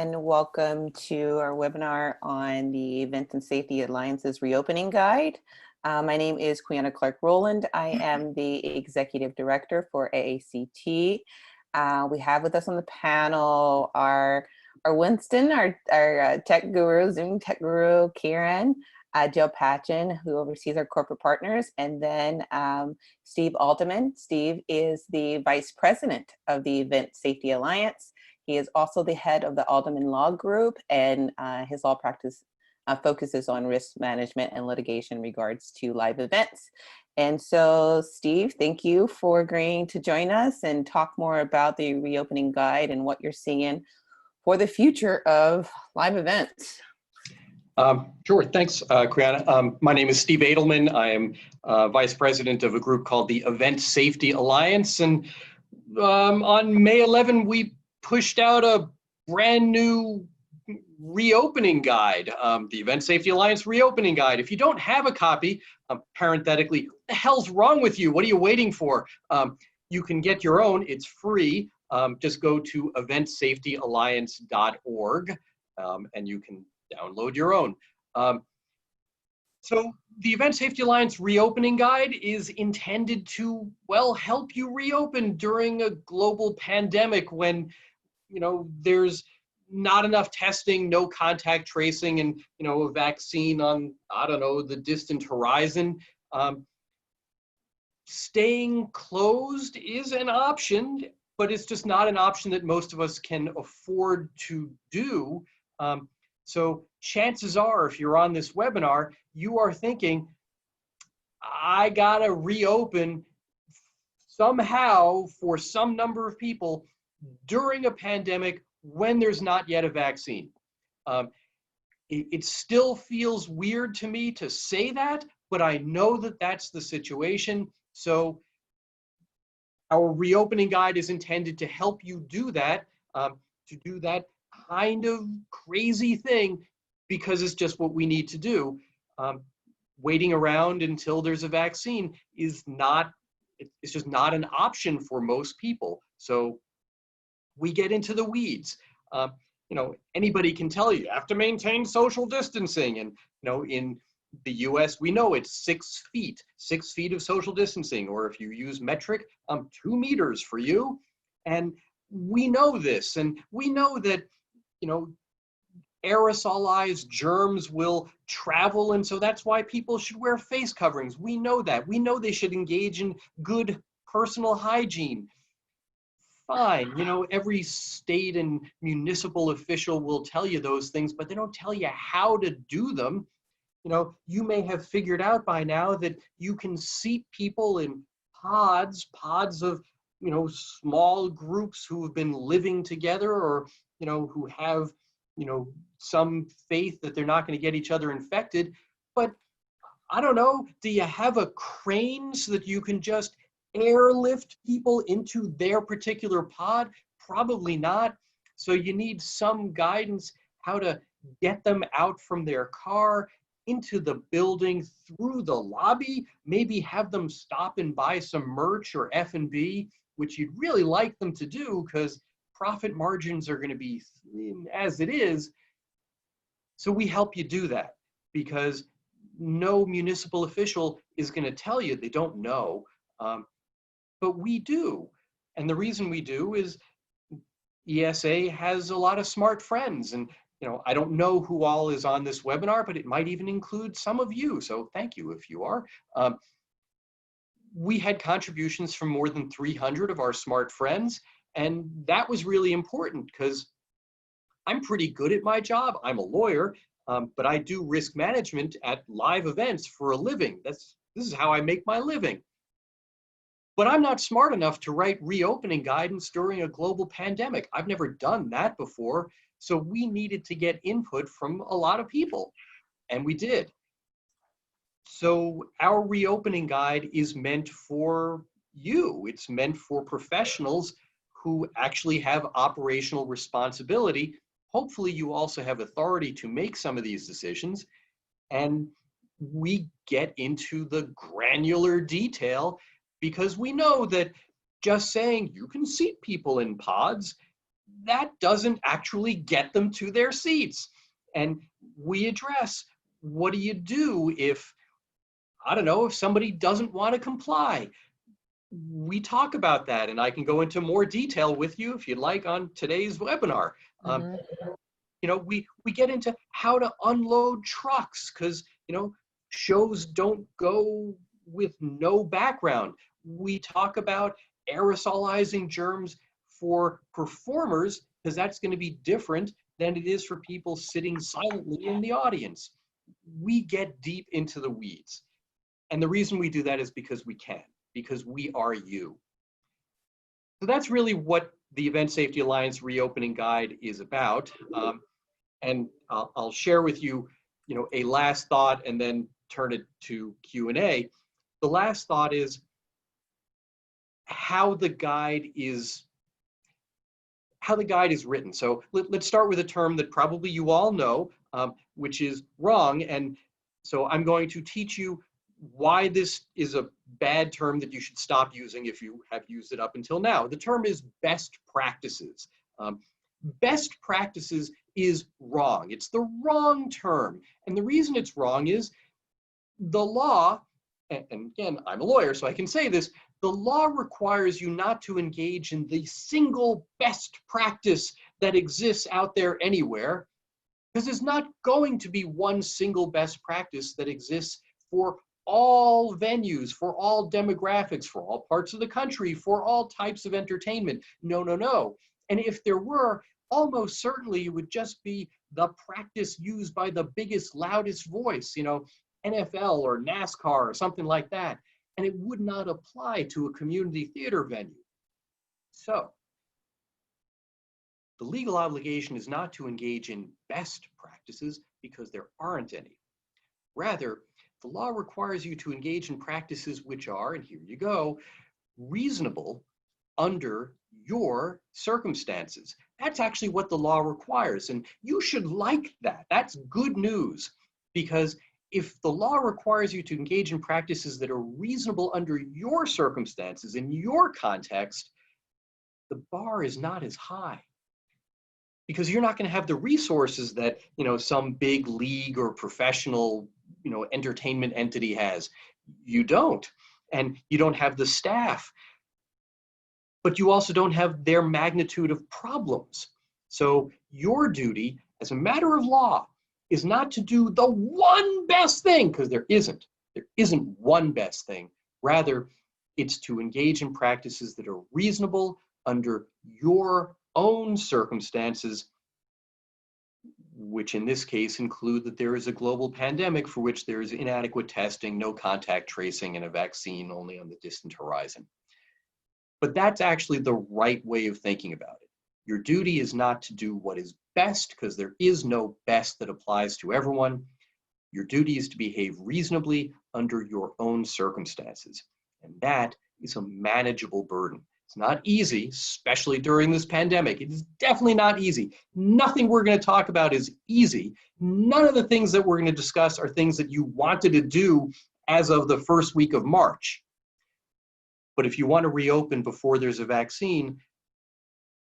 and welcome to our webinar on the Event and Safety Alliance's Reopening Guide. My name is Quiana Clark-Rowland. I am the Executive Director for AACT. We have with us on the panel our Winston, our tech guru, Zoom tech guru, Kieran, Jill Patchen, who oversees our corporate partners, and then Steve Adelman. Steve is the Vice President of the Event Safety Alliance. He is also the head of the Adelman Law Group, and his law practice focuses on risk management and litigation in regards to live events. And so, Steve, thank you for agreeing to join us and talk more about the reopening guide and what you're seeing for the future of live events. Sure, thanks, Quiana. My name is Steve Adelman. I am Vice President of a group called the Event Safety Alliance. And on May 11, we pushed out a brand new reopening guide, the Event Safety Alliance Reopening Guide. If you don't have a copy, parenthetically, what the hell's wrong with you? What are you waiting for? You can get your own. It's free. Just go to eventsafetyalliance.org and you can download your own. So the Event Safety Alliance Reopening Guide is intended to, well, help you reopen during a global pandemic when, you know, there's not enough testing, no contact tracing, and, you know, a vaccine on, I don't know, the distant horizon. Staying closed is an option, but it's just not an option that most of us can afford to do. So chances are, if you're on this webinar, you are thinking, I gotta reopen somehow for some number of people during a pandemic when there's not yet a vaccine. It still feels weird to me to say that, but I know that that's the situation. So our reopening guide is intended to help you do that kind of crazy thing, because it's just what we need to do. Waiting around until there's a vaccine is not, it's just not an option for most people. So we get into the weeds. You know, anybody can tell you have to maintain social distancing. And, you know, in the US, we know it's 6 feet, 6 feet of social distancing, or if you use metric, 2 meters for you. And we know this, and we know that, you know, aerosolized germs will travel, and so that's why people should wear face coverings. We know that. We know they should engage in good personal hygiene. Fine, you know, every state and municipal official will tell you those things, but they don't tell you how to do them. You know, you may have figured out by now that you can seat people in pods of, you know, small groups who have been living together, or, you know, who have, you know, some faith that they're not going to get each other infected. But I don't know, do you have a crane so that you can just airlift people into their particular pod? Probably not. So you need some guidance how to get them out from their car, into the building, through the lobby, maybe have them stop and buy some merch or F&B, which you'd really like them to do because profit margins are going to be as it is. So we help you do that, because no municipal official is going to tell you they don't know, but we do. And the reason we do is ESA has a lot of smart friends, and, you know, I don't know who all is on this webinar, but it might even include some of you. So thank you if you are. We had contributions from more than 300 of our smart friends, and that was really important because I'm pretty good at my job. I'm a lawyer, but I do risk management at live events for a living. This is how I make my living. But I'm not smart enough to write reopening guidance during a global pandemic. I've never done that before. So we needed to get input from a lot of people, and we did. So our reopening guide is meant for you. It's meant for professionals who actually have operational responsibility. Hopefully you also have authority to make some of these decisions. And we get into the granular detail, because we know that just saying you can seat people in pods that doesn't actually get them to their seats. And we address, what do you do if, I don't know, if somebody doesn't want to comply? We talk about that, and I can go into more detail with you if you'd like on today's webinar. Mhm. You know, we get into how to unload trucks, because, you know, shows don't go with no background. We talk about aerosolizing germs for performers, because that's going to be different than it is for people sitting silently in the audience. We get deep into the weeds. And the reason we do that is because we can, because we are you. So that's really what the Event Safety Alliance Reopening Guide is about. And I'll share with you, you know, a last thought and then turn it to Q&A. The last thought is how the guide is written. So let's start with a term that probably you all know, which is wrong. And so I'm going to teach you why this is a bad term that you should stop using if you have used it up until now. The term is best practices. Best practices is wrong. It's the wrong term. And the reason it's wrong is the law, and again, I'm a lawyer, so I can say this, the law requires you not to engage in the single best practice that exists out there anywhere, because there's not going to be one single best practice that exists for all venues, for all demographics, for all parts of the country, for all types of entertainment. No, no, no. And if there were, almost certainly it would just be the practice used by the biggest, loudest voice, you know, NFL or NASCAR or something like that. And it would not apply to a community theater venue. So the legal obligation is not to engage in best practices, because there aren't any. Rather, the law requires you to engage in practices which are, and here you go, reasonable under your circumstances. That's actually what the law requires, and you should like that. That's good news, because if the law requires you to engage in practices that are reasonable under your circumstances, in your context, the bar is not as high, because you're not going to have the resources that, you know, some big league or professional, you know, entertainment entity has. You don't, and you don't have the staff, but you also don't have their magnitude of problems. So your duty as a matter of law is not to do the one best thing, because there isn't one best thing. Rather, it's to engage in practices that are reasonable under your own circumstances, which in this case include that there is a global pandemic for which there is inadequate testing, no contact tracing, and a vaccine only on the distant horizon. But that's actually the right way of thinking about it. Your duty is not to do what is best, because there is no best that applies to everyone. Your duty is to behave reasonably under your own circumstances. And that is a manageable burden. It's not easy, especially during this pandemic. It is definitely not easy. Nothing we're going to talk about is easy. None of the things that we're going to discuss are things that you wanted to do as of the first week of March. But if you want to reopen before there's a vaccine,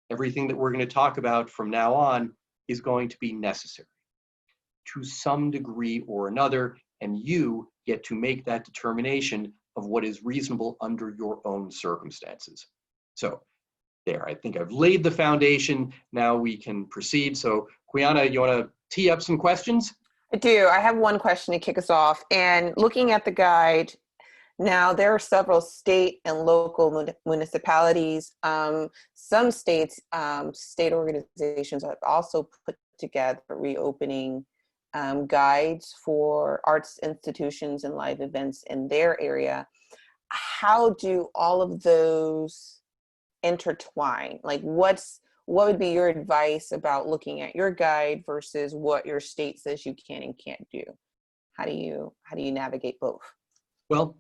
everything that we're going to talk about from now on is going to be necessary to some degree or another, and you get to make that determination of what is reasonable under your own circumstances. So there, I think I've laid the foundation. Now we can proceed. So Quiana, you want to tee up some questions? I do. I have one question to kick us off. And looking at the guide, now there are several state and local municipalities. Some states, state organizations have also put together reopening guides for arts institutions and live events in their area. How do all of those intertwine? Like what would be your advice about looking at your guide versus what your state says you can and can't do? How do you navigate both? Well,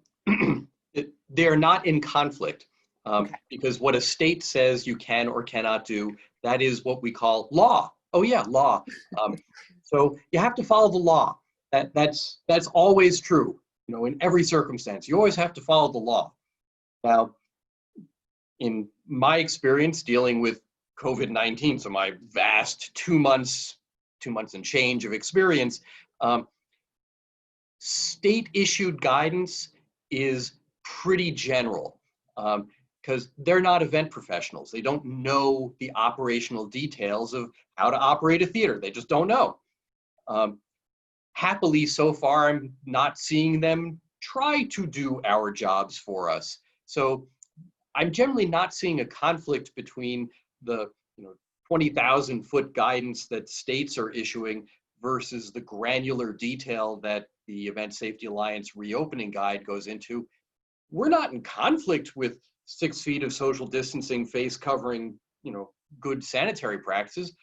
they're not in conflict, Okay. because what a state says you can or cannot do, that is what we call law. Oh yeah, law. So you have to follow the law. That's always true. You know, in every circumstance, you always have to follow the law. Now, in my experience dealing with COVID-19, so my vast 2 months and change of experience, state issued guidance is pretty general because they're not event professionals. They don't know the operational details of how to operate a theater. They just don't know. Happily, so far, I'm not seeing them try to do our jobs for us. So I'm generally not seeing a conflict between the 20,000 foot guidance that states are issuing versus the granular detail that the Event Safety Alliance reopening guide goes into. We're not in conflict with 6 feet of social distancing, face covering, good sanitary practices.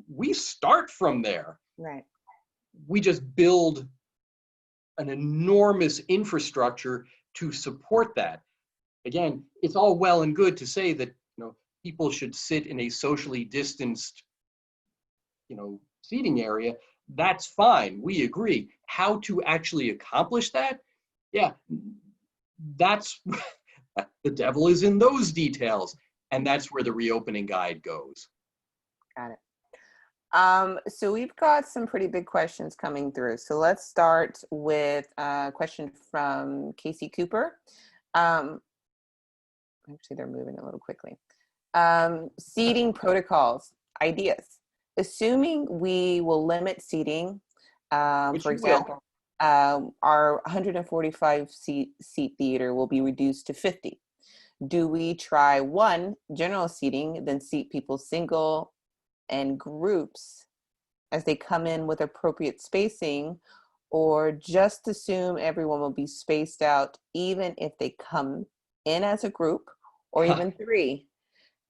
We start from there. Right. We just build an enormous infrastructure to support that. Again, it's all well and good to say that people should sit in a socially distanced seating area. That's fine. We agree. How to actually accomplish that? Yeah, that's the devil is in those details, and that's where the reopening guide goes. Got it. So we've got some pretty big questions coming through. So let's start with a question from Casey Cooper. Actually, they're moving a little quickly. Seating protocols, ideas. Assuming we will limit seating, for example, our 145 seat theater will be reduced to 50. Do we try one, general seating, then seat people single and groups as they come in with appropriate spacing, or just assume everyone will be spaced out even if they come in as a group or even 3?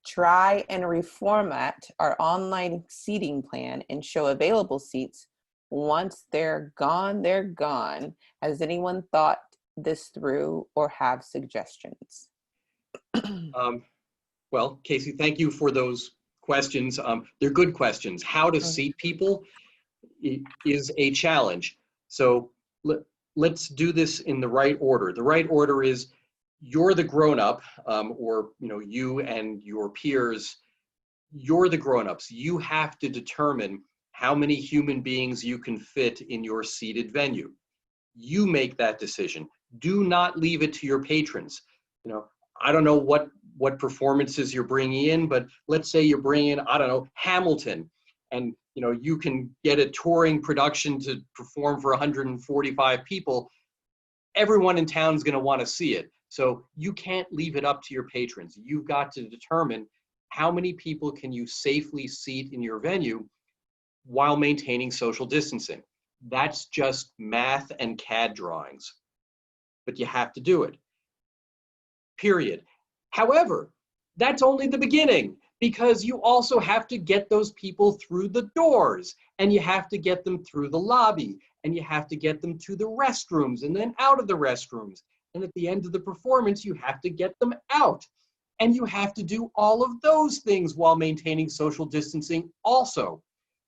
Try and reformat our online seating plan and show available seats. Once they're gone, they're gone. Has anyone thought this through or have suggestions? Well, Casey, thank you for those questions. They're good questions. How to seat people is a challenge. So let's do this in the right order. The right order is you're the grown-up, or you and your peers, you're the grown-ups. You have to determine how many human beings you can fit in your seated venue. You make that decision. Do not leave it to your patrons. I don't know what performances you're bringing in, but let's say you're bringing in, I don't know, Hamilton, and you can get a touring production to perform for 145 people. Everyone in town is going to want to see it. So you can't leave it up to your patrons. You've got to determine how many people can you safely seat in your venue while maintaining social distancing. That's just math and CAD drawings, but you have to do it. Period. However, that's only the beginning, because you also have to get those people through the doors, and you have to get them through the lobby, and you have to get them to the restrooms and then out of the restrooms. And at the end of the performance, you have to get them out. And you have to do all of those things while maintaining social distancing also.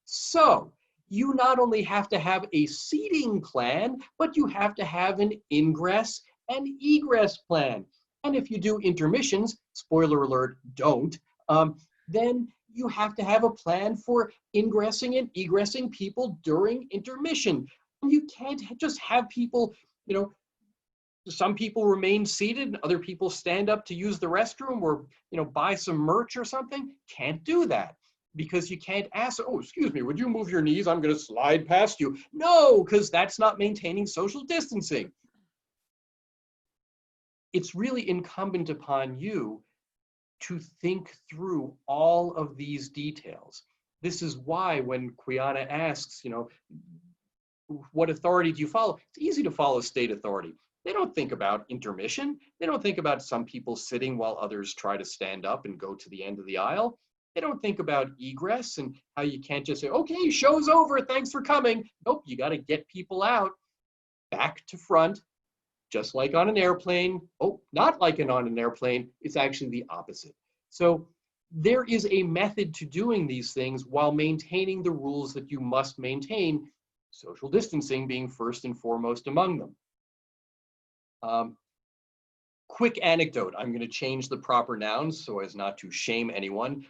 So you not only have to have a seating plan, but you have to have an ingress and egress plan. And if you do intermissions, spoiler alert, don't, then you have to have a plan for ingressing and egressing people during intermission. And you can't just have people, some people remain seated and other people stand up to use the restroom or, buy some merch or something. Can't do that, because you can't ask, oh, excuse me, would you move your knees? I'm going to slide past you. No, because that's not maintaining social distancing. It's really incumbent upon you to think through all of these details. This is why when Quiana asks, what authority do you follow? It's easy to follow state authority. They don't think about intermission. They don't think about some people sitting while others try to stand up and go to the end of the aisle. They don't think about egress and how you can't just say, okay, show's over, thanks for coming. Nope, you got to get people out, back to front, just like on an airplane. Oh, not like on an airplane, it's actually the opposite. So there is a method to doing these things while maintaining the rules that you must maintain, social distancing being first and foremost among them. Quick anecdote, I'm going to change the proper nouns so as not to shame anyone.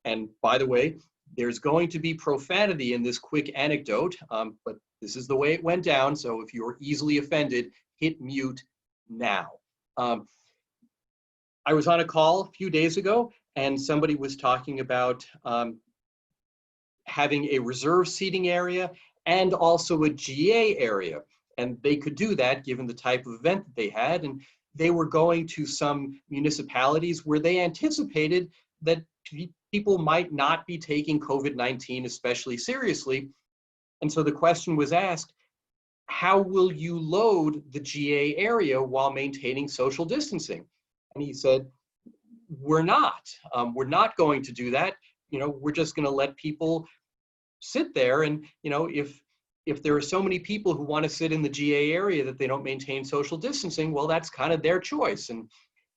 And by the way, there's going to be profanity in this quick anecdote, but this is the way it went down. So if you're easily offended, hit mute now. I was on a call a few days ago, and somebody was talking about having a reserve seating area and also a GA area. And they could do that given the type of event that they had. And they were going to some municipalities where they anticipated that people might not be taking COVID-19 especially seriously. And so the question was asked, how will you load the GA area while maintaining social distancing? And he said, we're not going to do that. We're just going to let people sit there. And, if there are so many people who want to sit in the GA area that they don't maintain social distancing, well, that's kind of their choice. And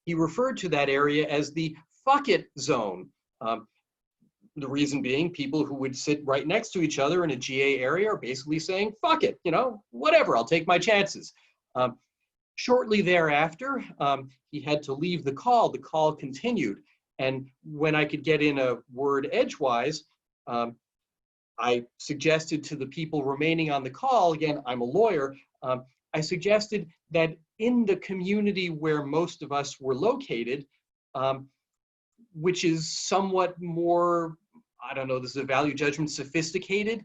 he referred to that area as the fuck it zone. The reason being, people who would sit right next to each other in a GA area are basically saying, fuck it, whatever, I'll take my chances. Shortly thereafter, he had to leave the call. The call continued. And when I could get in a word edgewise, I suggested to the people remaining on the call, again, I'm a lawyer, I suggested that in the community where most of us were located, which is somewhat more, I don't know, this is a value judgment, sophisticated,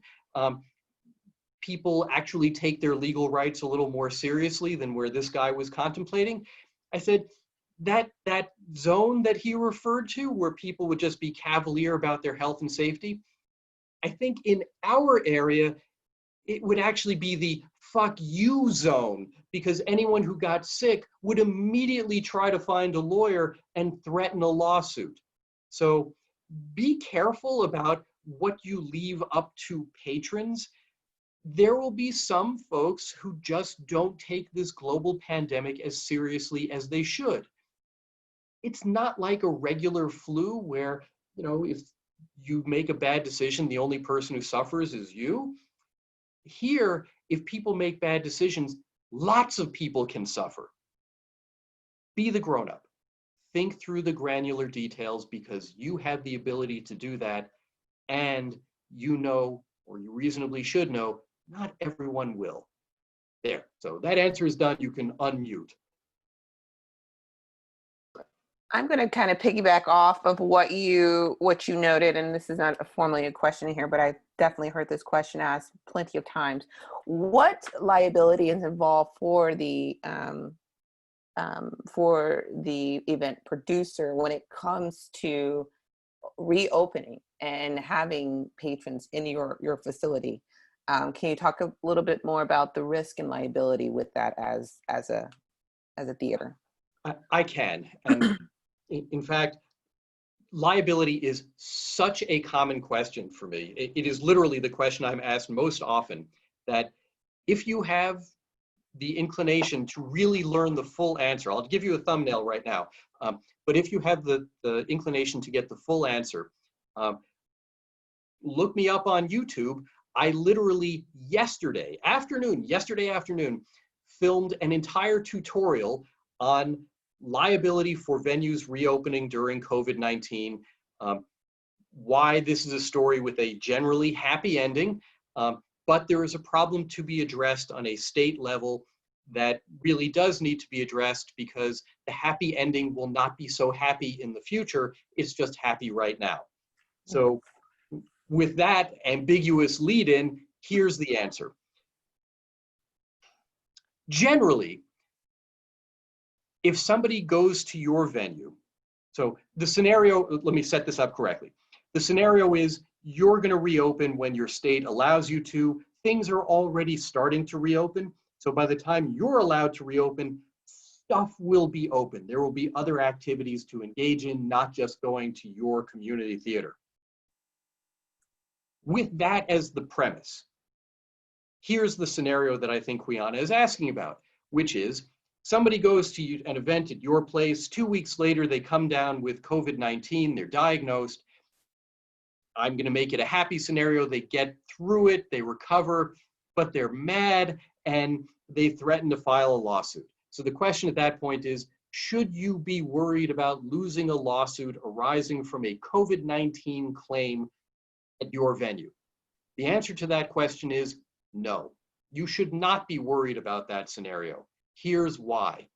people actually take their legal rights a little more seriously than where this guy was contemplating. I said, that zone that he referred to, where people would just be cavalier about their health and safety, I think in our area, it would actually be the fuck you zone, because anyone who got sick would immediately try to find a lawyer and threaten a lawsuit. So be careful about what you leave up to patrons. There will be some folks who just don't take this global pandemic as seriously as they should. It's not like a regular flu where, if you make a bad decision, the only person who suffers is you. Here, if people make bad decisions, lots of people can suffer. Be the grown-up. Think through the granular details, because you have the ability to do that, and or you reasonably should know, not everyone will. There, so that answer is done. You can unmute. I'm going to kind of piggyback off of what you noted, and this is not formally a question here, but I definitely heard this question asked plenty of times. What liability is involved for the event producer when it comes to reopening and having patrons in your facility? Can you talk a little bit more about the risk and liability with that as a theater? I can. And in fact, liability is such a common question for me. It is literally the question I'm asked most often, that if you have the inclination to really learn the full answer, I'll give you a thumbnail right now, but if you have the inclination to get the full answer, look me up on YouTube. I literally yesterday afternoon, filmed an entire tutorial on liability for venues reopening during COVID-19, why this is a story with a generally happy ending, but there is a problem to be addressed on a state level that really does need to be addressed, because the happy ending will not be so happy in the future. It's just happy right now. So with that ambiguous lead-in, here's the answer. Generally, if somebody goes to your venue, so the scenario, let me set this up correctly. The scenario is you're going to reopen when your state allows you to. Things are already starting to reopen. So by the time you're allowed to reopen, stuff will be open. There will be other activities to engage in, not just going to your community theater. With that as the premise, here's the scenario that I think Quiana is asking about, which is somebody goes to an event at your place. 2 weeks later, they come down with COVID-19. They're diagnosed. I'm going to make it a happy scenario. They get through it. They recover, but they're mad and they threaten to file a lawsuit. So the question at that point is, should you be worried about losing a lawsuit arising from a COVID-19 claim at your venue? The answer to that question is no. You should not be worried about that scenario. Here's why.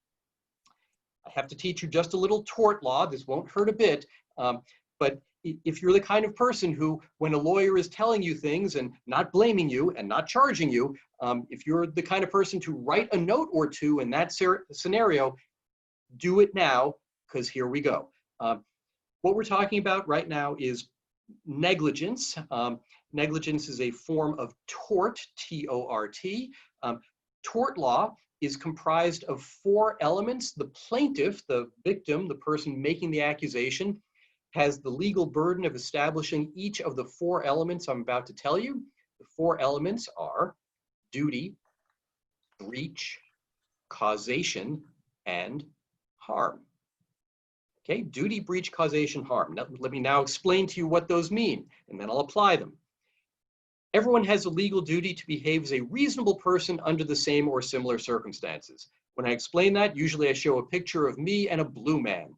I have to teach you just a little tort law. This won't hurt a bit, but if you're the kind of person who, when a lawyer is telling you things and not blaming you and not charging you, if you're the kind of person to write a note or two in that scenario, do it now, because here we go. What we're talking about right now is negligence. Negligence is a form of tort, T-O-R-T. Tort law is comprised of 4 elements. The plaintiff, the victim, the person making the accusation, has the legal burden of establishing each of the 4 elements I'm about to tell you. The 4 elements are duty, breach, causation, and harm. Okay, duty, breach, causation, harm. Now, let me now explain to you what those mean, and then I'll apply them. Everyone has a legal duty to behave as a reasonable person under the same or similar circumstances. When I explain that, usually I show a picture of me and a blue man.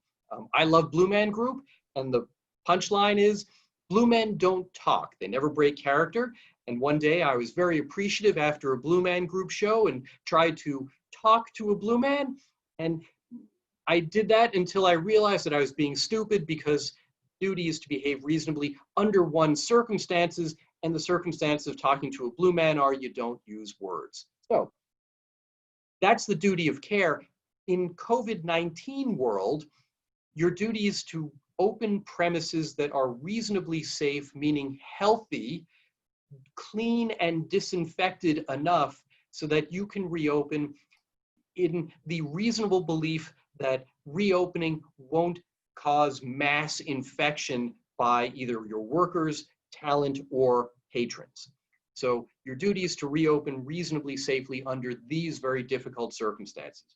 I love Blue Man Group, and the punchline is, blue men don't talk. They never break character. And one day I was very appreciative after a Blue Man Group show and tried to talk to a blue man. And I did that until I realized that I was being stupid, because duty is to behave reasonably under one's circumstances, and the circumstances of talking to a blue man are you don't use words. So that's the duty of care. In COVID-19 world, your duty is to open premises that are reasonably safe, meaning healthy, clean and disinfected enough so that you can reopen in the reasonable belief that reopening won't cause mass infection by either your workers, talent, or patrons. So your duty is to reopen reasonably safely under these very difficult circumstances.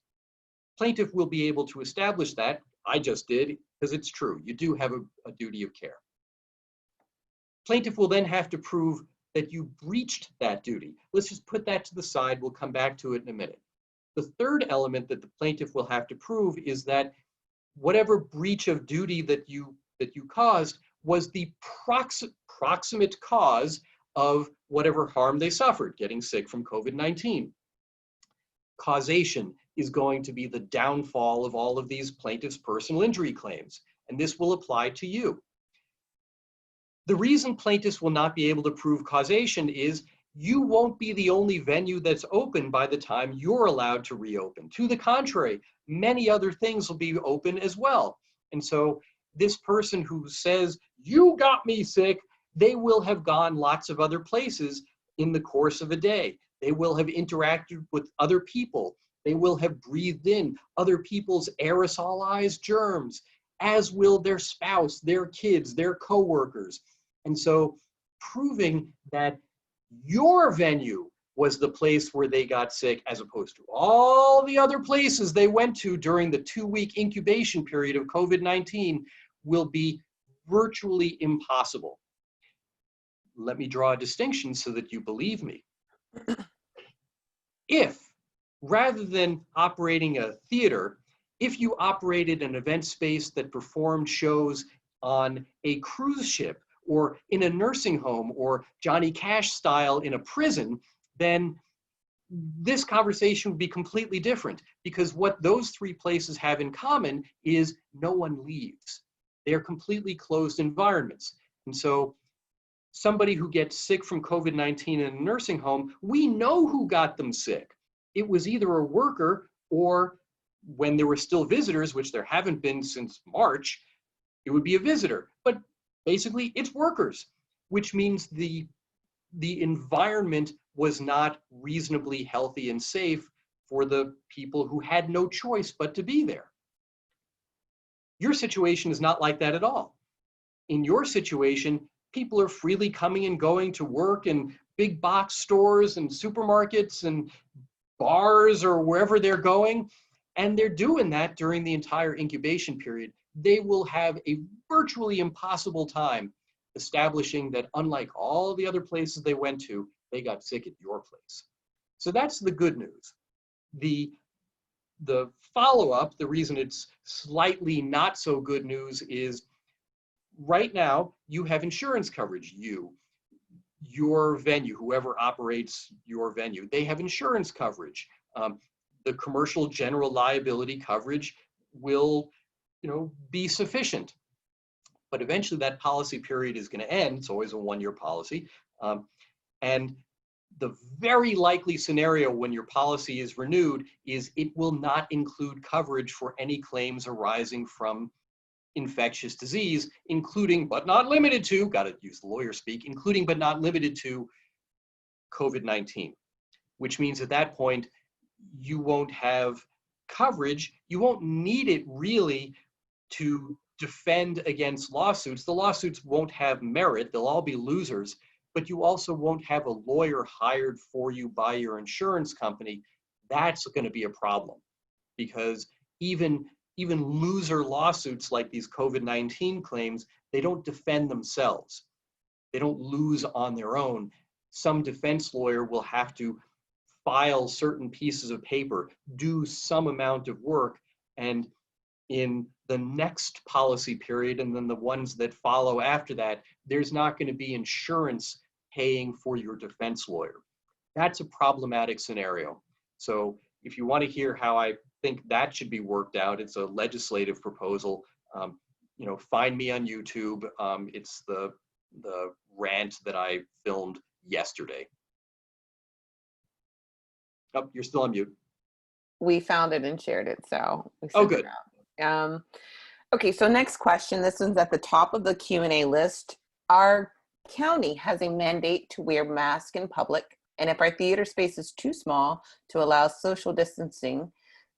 Plaintiff will be able to establish that. I just did, because it's true. You do have a duty of care. Plaintiff will then have to prove that you breached that duty. Let's just put that to the side. We'll come back to it in a minute. The third element that the plaintiff will have to prove is that whatever breach of duty that you caused was the proximate cause of whatever harm they suffered, getting sick from COVID-19. Causation is going to be the downfall of all of these plaintiffs' personal injury claims, and this will apply to you. The reason plaintiffs will not be able to prove causation is you won't be the only venue that's open by the time you're allowed to reopen. To the contrary, many other things will be open as well. And so this person who says, you got me sick, they will have gone lots of other places in the course of a day. They will have interacted with other people. They will have breathed in other people's aerosolized germs, as will their spouse, their kids, their coworkers. And so proving that your venue was the place where they got sick, as opposed to all the other places they went to during the 2-week incubation period of COVID-19, will be virtually impossible. Let me draw a distinction so that you believe me. If, rather than operating a theater, if you operated an event space that performed shows on a cruise ship or in a nursing home or Johnny Cash style in a prison, then this conversation would be completely different, because what those 3 places have in common is no one leaves. They're completely closed environments. And so somebody who gets sick from COVID-19 in a nursing home, we know who got them sick. It was either a worker, or when there were still visitors, which there haven't been since March, it would be a visitor. But basically, it's workers, which means the environment was not reasonably healthy and safe for the people who had no choice but to be there. Your situation is not like that at all. In your situation, people are freely coming and going to work in big box stores and supermarkets and bars or wherever they're going, and they're doing that during the entire incubation period. They will have a virtually impossible time establishing that, unlike all the other places they went to, they got sick at your place. So that's the good news. The the follow-up, the reason it's slightly not so good news is right now you have insurance coverage. Your venue, whoever operates your venue, they have insurance coverage. The commercial general liability coverage will, be sufficient. But eventually that policy period is going to end. It's always a one-year policy. And the very likely scenario when your policy is renewed is it will not include coverage for any claims arising from infectious disease, including but not limited to, got to use the lawyer speak, including but not limited to COVID-19, which means at that point, you won't have coverage. You won't need it really to defend against lawsuits. The lawsuits won't have merit. They'll all be losers, but you also won't have a lawyer hired for you by your insurance company. That's going to be a problem because even loser lawsuits like these COVID-19 claims, they don't defend themselves. They don't lose on their own. Some defense lawyer will have to file certain pieces of paper, do some amount of work, and in the next policy period and then the ones that follow after that, there's not going to be insurance paying for your defense lawyer. That's a problematic scenario. So if you want to hear how I think that should be worked out, it's a legislative proposal. Find me on YouTube. It's the rant that I filmed yesterday. Oh, you're still on mute. We found it and shared it, so we Oh, sent good. it out. Okay, so next question. This one's at the top of the Q&A list. Our county has a mandate to wear masks in public, and if our theater space is too small to allow social distancing,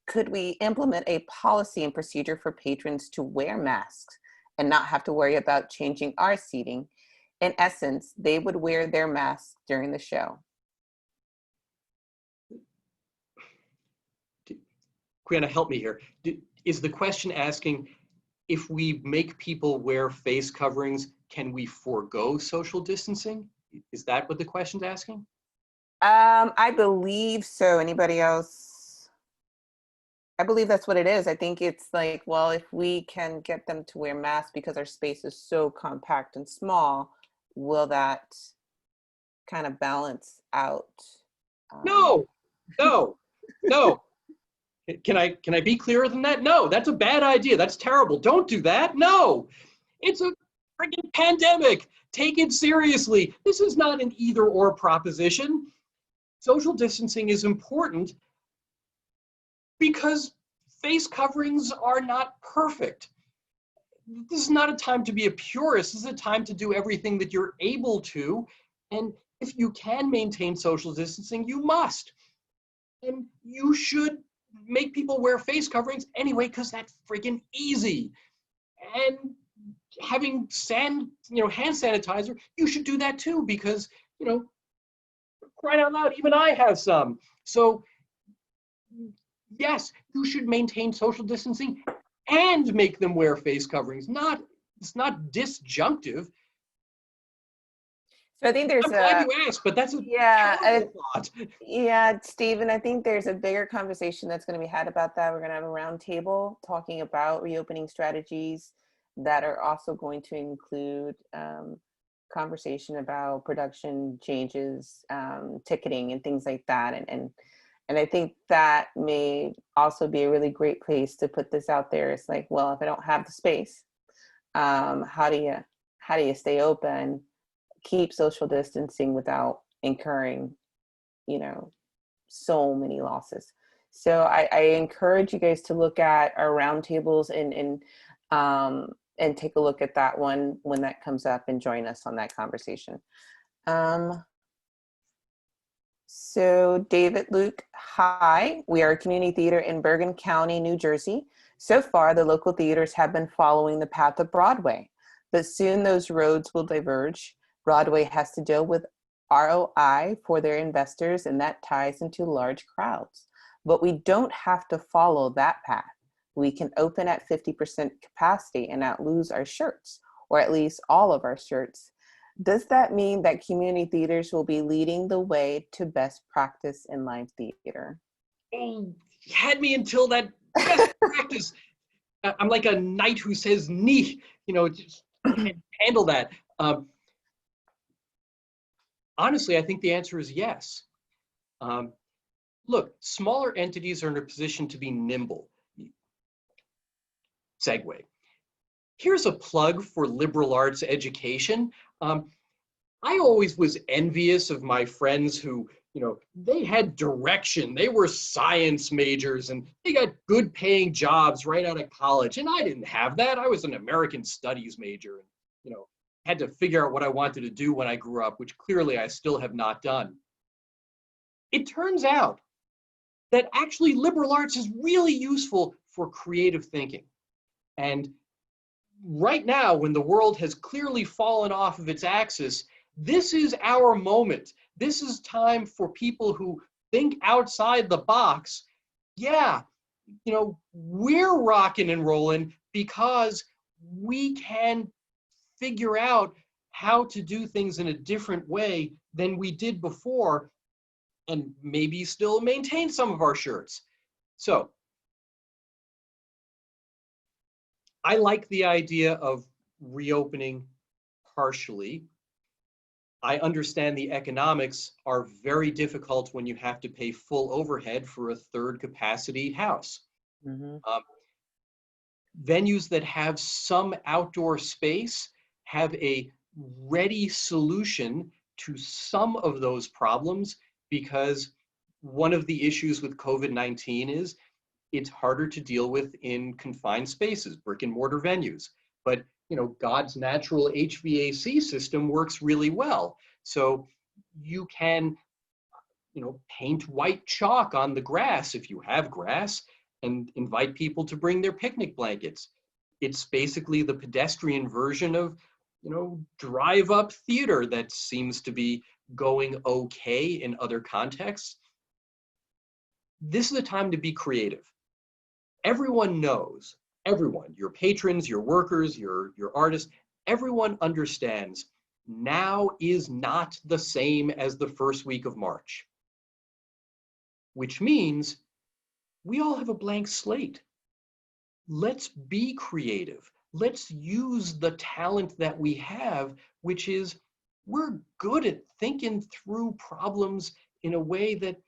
could we implement a policy and procedure for patrons to wear masks and not have to worry about changing our seating? In essence, they would wear their masks during the show. Quiana, help me here. Is the question asking if we make people wear face coverings, can we forego social distancing? Is that what the question's asking? I believe so. Anybody else? I believe that's what it is. I think it's like, well, if we can get them to wear masks because our space is so compact and small, will that kind of balance out? No. Can I be clearer than that? No, that's a bad idea. That's terrible. Don't do that. No, it's a freaking pandemic. Take it seriously. This is not an either or proposition. Social distancing is important because face coverings are not perfect. This is not a time to be a purist. This is a time to do everything that you're able to. And if you can maintain social distancing, you must. And you should make people wear face coverings anyway, because that's freaking easy. And having hand sanitizer, you should do that too, because, crying out loud, even I have some. So yes, you should maintain social distancing and make them wear face coverings. It's not disjunctive. So I think there's I'm glad you asked, but that's a terrible thought. Yeah, Stephen, I think there's a bigger conversation that's going to be had about that. We're going to have a roundtable talking about reopening strategies that are also going to include conversation about production changes, ticketing, and things like that. And I think that may also be a really great place to put this out there. It's like, well, if I don't have the space, how do you stay open, keep social distancing without incurring, so many losses? So I encourage you guys to look at our roundtables and take a look at that one when that comes up and join us on that conversation. So David Luke, hi, we are a community theater in Bergen County, New Jersey. So far, the local theaters have been following the path of Broadway, but soon those roads will diverge. Broadway has to deal with ROI for their investors, and that ties into large crowds. But we don't have to follow that path. We can open at 50% capacity and not lose our shirts, or at least all of our shirts. Does that mean that community theaters will be leading the way to best practice in live theater? he had me until that best practice. I'm like a knight who says knee, just can't handle that. Honestly, I think the answer is yes. Look, smaller entities are in a position to be nimble. Segue. Here's a plug for liberal arts education. I always was envious of my friends who, they had direction. They were science majors and they got good paying jobs right out of college. And I didn't have that. I was an American studies major and, had to figure out what I wanted to do when I grew up, which clearly I still have not done. It turns out that actually liberal arts is really useful for creative thinking. And right now, when the world has clearly fallen off of its axis, this is our moment. This is time for people who think outside the box. Yeah, we're rocking and rolling because we can figure out how to do things in a different way than we did before and maybe still maintain some of our shirts. So I like the idea of reopening partially. I understand the economics are very difficult when you have to pay full overhead for a third capacity house. Mm-hmm. Venues that have some outdoor space have a ready solution to some of those problems, because one of the issues with COVID-19 is it's harder to deal with in confined spaces, brick and mortar venues. But God's natural HVAC system works really well. So you can, paint white chalk on the grass if you have grass and invite people to bring their picnic blankets. It's basically the pedestrian version of, drive-up theater that seems to be going okay in other contexts. This is a time to be creative. Everyone knows, your patrons, your workers, your artists, everyone understands now is not the same as the first week of March, which means we all have a blank slate. Let's be creative. Let's use the talent that we have, which is we're good at thinking through problems in a way that,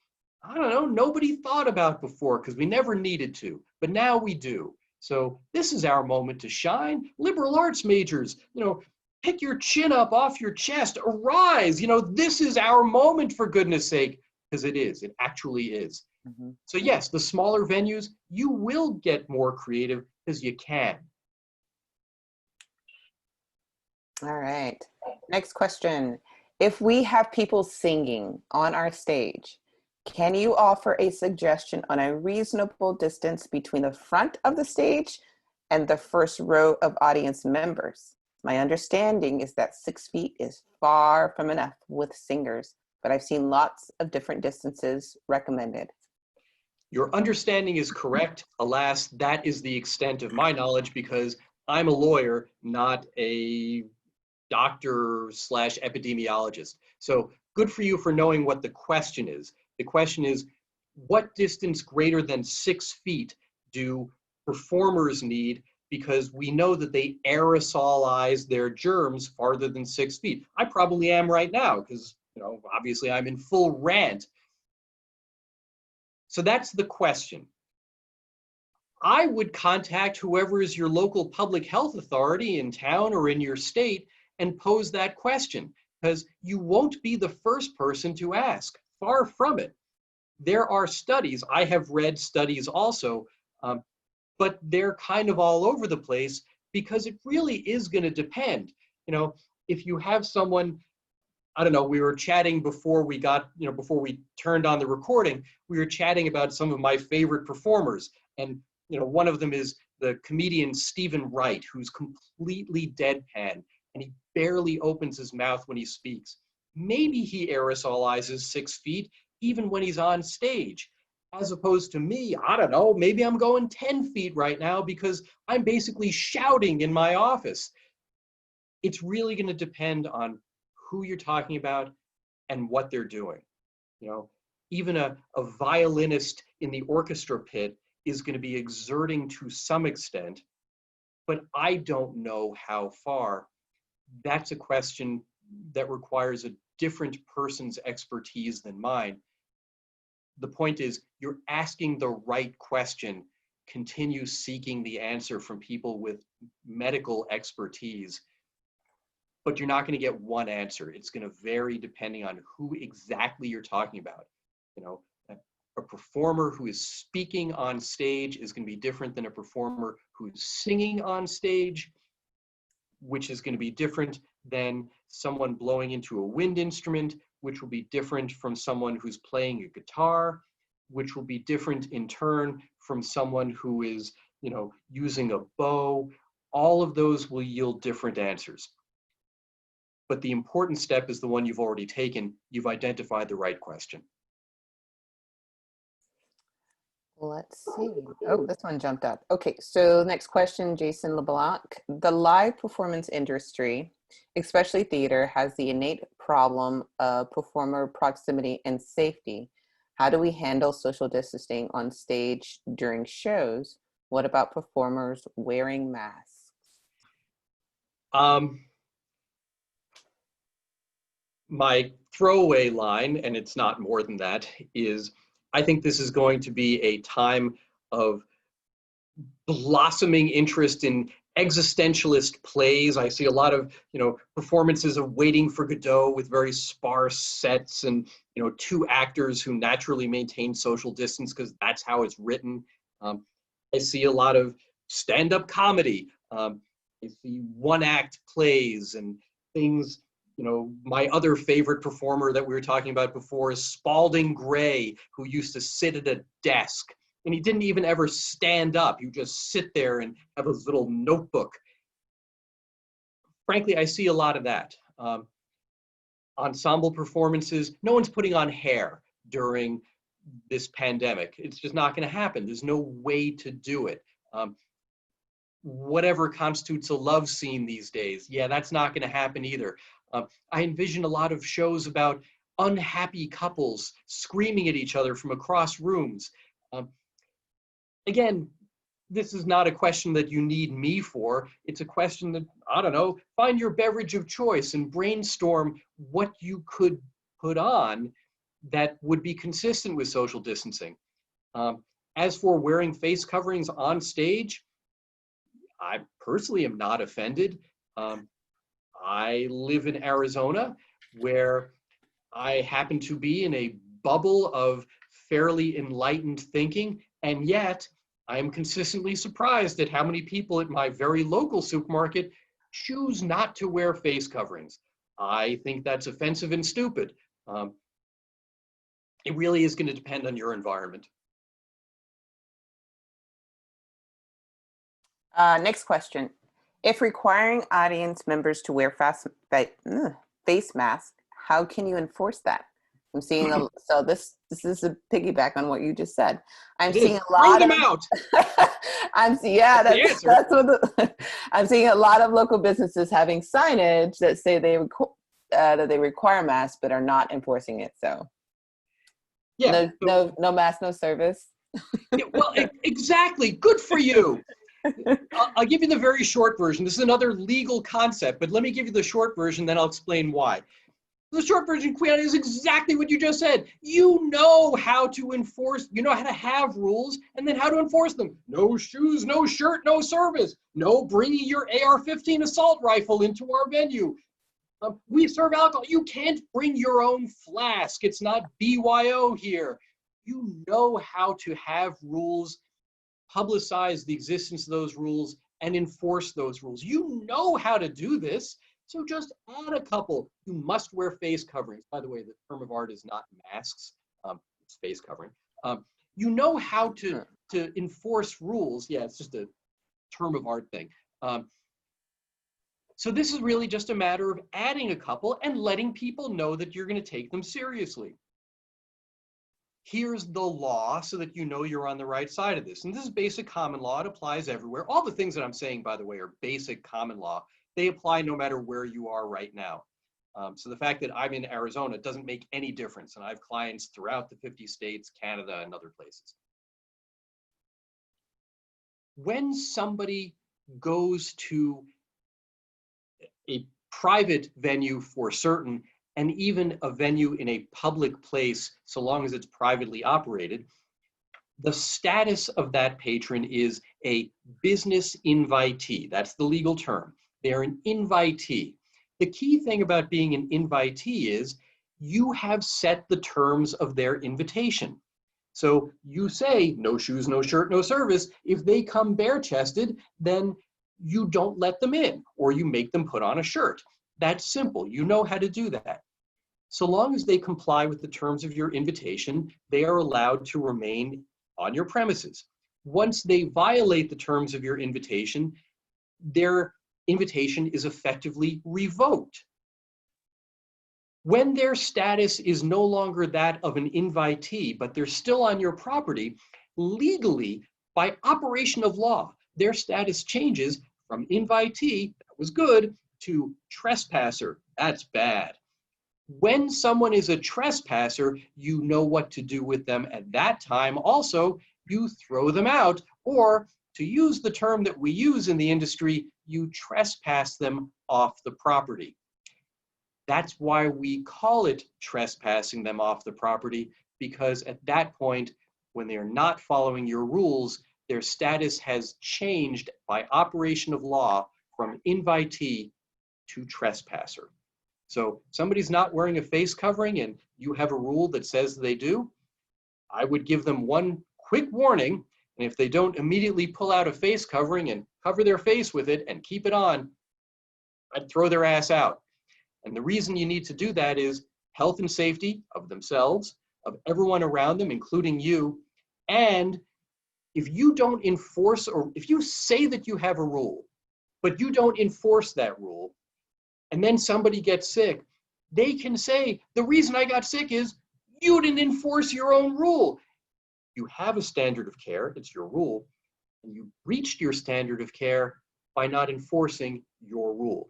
nobody thought about before because we never needed to, but now we do. So this is our moment to shine. Liberal arts majors, pick your chin up off your chest, arise. This is our moment, for goodness sake, because it actually is. Mm-hmm. So yes, the smaller venues, you will get more creative because you can. All right. Next question. If we have people singing on our stage, can you offer a suggestion on a reasonable distance between the front of the stage and the first row of audience members? My understanding is that 6 feet is far from enough with singers, but I've seen lots of different distances recommended. Your understanding is correct. Alas, that is the extent of my knowledge because I'm a lawyer, not a doctor/epidemiologist. So good for you for knowing what the question is. The question is, what distance greater than 6 feet do performers need? Because we know that they aerosolize their germs farther than 6 feet. I probably am right now because, obviously I'm in full rant. So that's the question. I would contact whoever is your local public health authority in town or in your state and pose that question, because you won't be the first person to ask. Far from it. There are studies, I have read studies also, but they're kind of all over the place because it really is going to depend. If you have someone, I don't know, we were chatting before we before we turned on the recording, we were chatting about some of my favorite performers. And, one of them is the comedian Stephen Wright, who's completely deadpan and he barely opens his mouth when he speaks. Maybe he aerosolizes 6 feet even when he's on stage, as opposed to me, I don't know, maybe I'm going 10 feet right now because I'm basically shouting in my office. It's really going to depend on who you're talking about and what they're doing. even a violinist in the orchestra pit is going to be exerting to some extent, but I don't know how far. That's a question that requires a different person's expertise than mine. The point is, you're asking the right question. Continue seeking the answer from people with medical expertise, but you're not going to get one answer. It's going to vary depending on who exactly you're talking about. You know, a performer who is speaking on stage is going to be different than a performer who's singing on stage, which is going to be different than someone blowing into a wind instrument, which will be different from someone who's playing a guitar, which will be different in turn from someone who is, you know, using a bow. All of those will yield different answers. But the important step is the one you've already taken. You've identified the right question. Let's see. Oh, this one jumped up. Okay, so next question, Jason LeBlanc. The live performance industry, especially theater, has the innate problem of performer proximity and safety. How do we handle social distancing on stage during shows? What about performers wearing masks? My throwaway line, and it's not more than that, is I think this is going to be a time of blossoming interest in existentialist plays. I see a lot of, you know, performances of Waiting for Godot with very sparse sets and, you know, two actors who naturally maintain social distance because that's how it's written. I see a lot of stand-up comedy. I see one-act plays and things. You know, my other favorite performer that we were talking about before is Spalding Gray, who used to sit at a desk. And he didn't even ever stand up. He would just sit there and have his little notebook. Frankly, I see a lot of that. Ensemble performances, no one's putting on hair during this pandemic. It's just not going to happen. There's no way to do it. Whatever constitutes a love scene these days, yeah, that's not going to happen either. I envision a lot of shows about unhappy couples screaming at each other from across rooms. Again, this is not a question that you need me for. It's a question that, I don't know, find your beverage of choice and brainstorm what you could put on that would be consistent with social distancing. As for wearing face coverings on stage, I personally am not offended. I live in Arizona, where I happen to be in a bubble of fairly enlightened thinking, and yet I am consistently surprised at how many people at my very local supermarket choose not to wear face coverings. I think that's offensive and stupid. It really is going to depend on your environment. Next question. If requiring audience members to wear face masks, how can you enforce that? I'm seeing so this is a piggyback on what you just said. I'm seeing a lot of them out. I'm seeing a lot of local businesses having signage that say that they require masks but are not enforcing it. So yeah, no mask, no service. Yeah, well, exactly. Good for you. I'll give you the very short version. This is another legal concept, but let me give you the short version, then I'll explain why. The short version, Quiana, is exactly what you just said. You know how to enforce, you know how to have rules, and then how to enforce them. No shoes, no shirt, no service. No bringing your AR-15 assault rifle into our venue. We serve alcohol. You can't bring your own flask. It's not BYO here. You know how to have rules, publicize the existence of those rules, and enforce those rules. You know how to do this, so just add a couple. You must wear face coverings. By the way, the term of art is not masks, it's face covering. You know how to enforce rules. Yeah, it's just a term of art thing. So this is really just a matter of adding a couple and letting people know that you're going to take them seriously. Here's the law so that you know you're on the right side of this. And this is basic common law. It applies everywhere. All the things that I'm saying, by the way, are basic common law. They apply no matter where you are right now. So the fact that I'm in Arizona doesn't make any difference. And I have clients throughout the 50 states, Canada, and other places. When somebody goes to a private venue for certain, and even a venue in a public place, so long as it's privately operated, the status of that patron is a business invitee. That's the legal term. They're an invitee. The key thing about being an invitee is you have set the terms of their invitation. So you say, no shoes, no shirt, no service. If they come bare-chested, then you don't let them in, or you make them put on a shirt. That's simple. You know how to do that. So long as they comply with the terms of your invitation, they are allowed to remain on your premises. Once they violate the terms of your invitation, their invitation is effectively revoked. When their status is no longer that of an invitee, but they're still on your property, legally, by operation of law, their status changes from invitee, that was good, to trespasser, that's bad. When someone is a trespasser, you know what to do with them at that time. Also, you throw them out, or to use the term that we use in the industry, you trespass them off the property. That's why we call it trespassing them off the property, because at that point, when they're not following your rules, their status has changed by operation of law from invitee to trespasser. So somebody's not wearing a face covering and you have a rule that says they do, I would give them one quick warning. And if they don't immediately pull out a face covering and cover their face with it and keep it on, I'd throw their ass out. And the reason you need to do that is health and safety of themselves, of everyone around them, including you. And if you don't enforce, or if you say that you have a rule, but you don't enforce that rule, and then somebody gets sick, they can say, the reason I got sick is you didn't enforce your own rule. You have a standard of care, it's your rule, and you reached your standard of care by not enforcing your rule.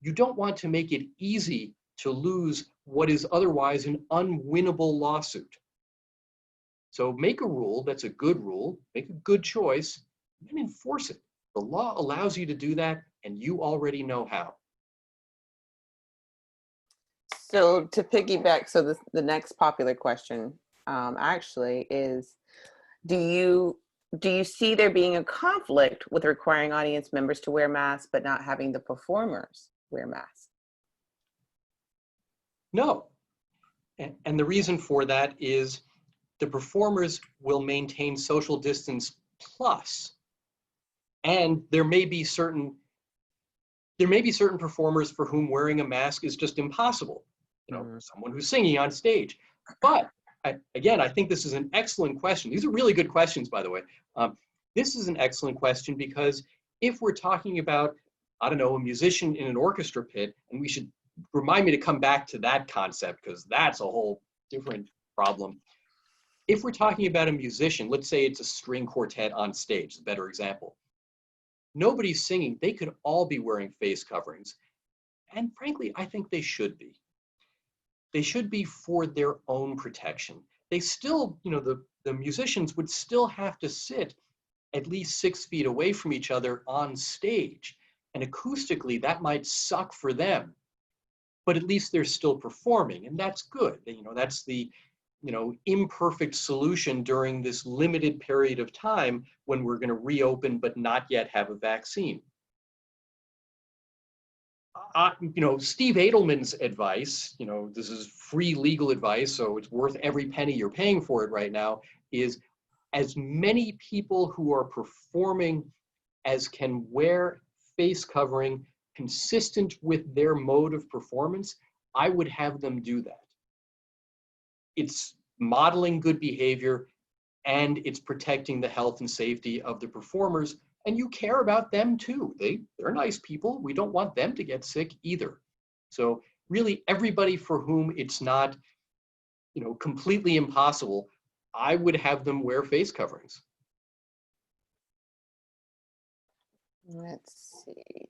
You don't want to make it easy to lose what is otherwise an unwinnable lawsuit. So make a rule that's a good rule, make a good choice, and enforce it. The law allows you to do that, and you already know how. So to piggyback, so the next popular question actually is, do you see there being a conflict with requiring audience members to wear masks but not having the performers wear masks? No. And the reason for that is the performers will maintain social distance plus, and there may be certain performers for whom wearing a mask is just impossible. You know, someone who's singing on stage. But again, I think this is an excellent question. These are really good questions, by the way. This is an excellent question because if we're talking about, I don't know, a musician in an orchestra pit, and we should remind me to come back to that concept because that's a whole different problem. If we're talking about a musician, let's say it's a string quartet on stage, a better example. Nobody's singing, they could all be wearing face coverings. And frankly, I think they should be. They should be for their own protection. They still, you know, the musicians would still have to sit at least 6 feet away from each other on stage. And acoustically, that might suck for them. But at least they're still performing, and that's good. You know, that's the, you know, imperfect solution during this limited period of time when we're going to reopen but not yet have a vaccine. You know, Steve Adelman's advice, you know, this is free legal advice, so it's worth every penny you're paying for it right now, is as many people who are performing as can wear face covering consistent with their mode of performance, I would have them do that. It's modeling good behavior and it's protecting the health and safety of the performers. And you care about them too. They're nice people. We don't want them to get sick either. So really everybody for whom it's not, you know, completely impossible, I would have them wear face coverings. Let's see.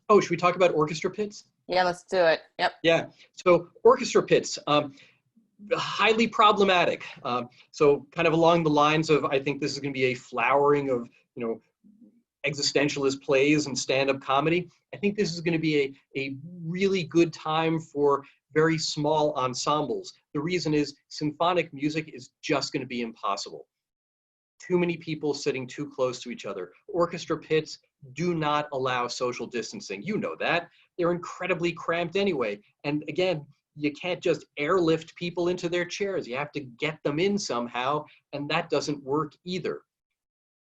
Oh, should we talk about orchestra pits? Yeah, let's do it. Yep. Yeah. So orchestra pits, highly problematic. So kind of along the lines of, I think this is going to be a flowering of, existentialist plays and stand-up comedy. I think this is going to be a really good time for very small ensembles. The reason is symphonic music is just going to be impossible. Too many people sitting too close to each other. Orchestra pits do not allow social distancing. You know that. They're incredibly cramped anyway. And again, you can't just airlift people into their chairs. You have to get them in somehow, and that doesn't work either.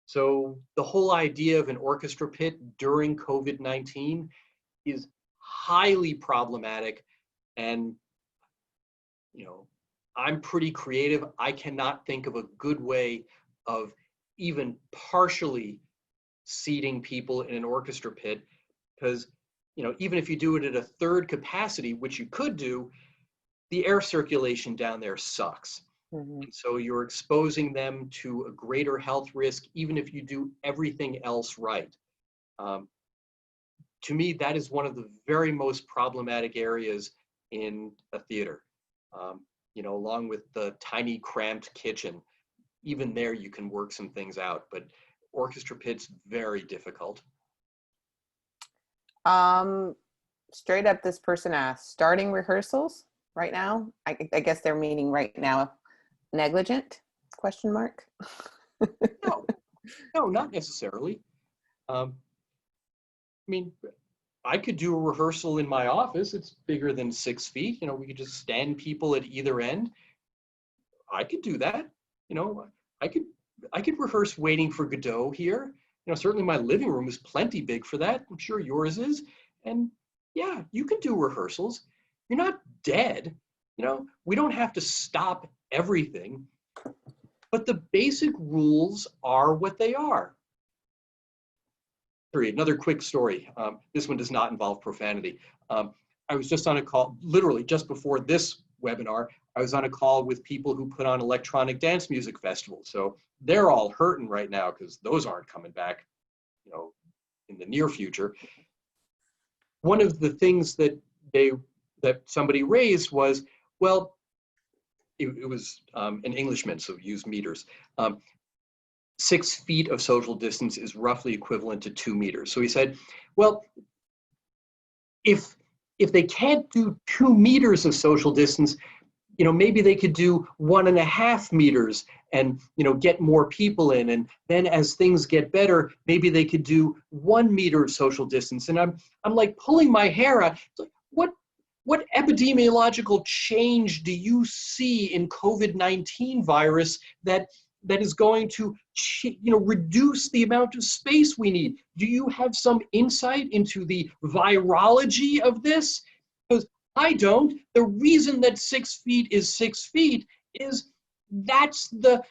So the whole idea of an orchestra pit during COVID-19 is highly problematic. And, I'm pretty creative. I cannot think of a good way of even partially seating people in an orchestra pit, because, even if you do it at a third capacity, which you could do, the air circulation down there sucks. Mhm. And so you're exposing them to a greater health risk, even if you do everything else right. To me, that is one of the very most problematic areas in a theater. Along with the tiny cramped kitchen, even there you can work some things out, but orchestra pits, very difficult. Straight up, this person asked, starting rehearsals right now? I guess they're meaning right now. Negligent? Question mark. No, not necessarily. I mean, I could do a rehearsal in my office. It's bigger than 6 feet. We could just stand people at either end. I could do that. I could rehearse Waiting for Godot here. Certainly my living room is plenty big for that. I'm sure yours is. And yeah, you can do rehearsals. You're not dead. We don't have to stop everything, but the basic rules are what they are. Another quick story. This one does not involve profanity. I was just on a call, literally just before this webinar, I was on a call with people who put on electronic dance music festivals. So they're all hurting right now because those aren't coming back, in the near future. One of the things that somebody raised was, well, it was an Englishman, so use meters. 6 feet of social distance is roughly equivalent to 2 meters. So he said, well, if they can't do 2 meters of social distance, maybe they could do 1.5 meters and, get more people in. And then as things get better, maybe they could do 1 meter of social distance. And I'm like pulling my hair out. It's like, what epidemiological change do you see in COVID-19 virus that is going to, reduce the amount of space we need? Do you have some insight into the virology of this? Because I don't. The reason that 6 feet is 6 feet is that's the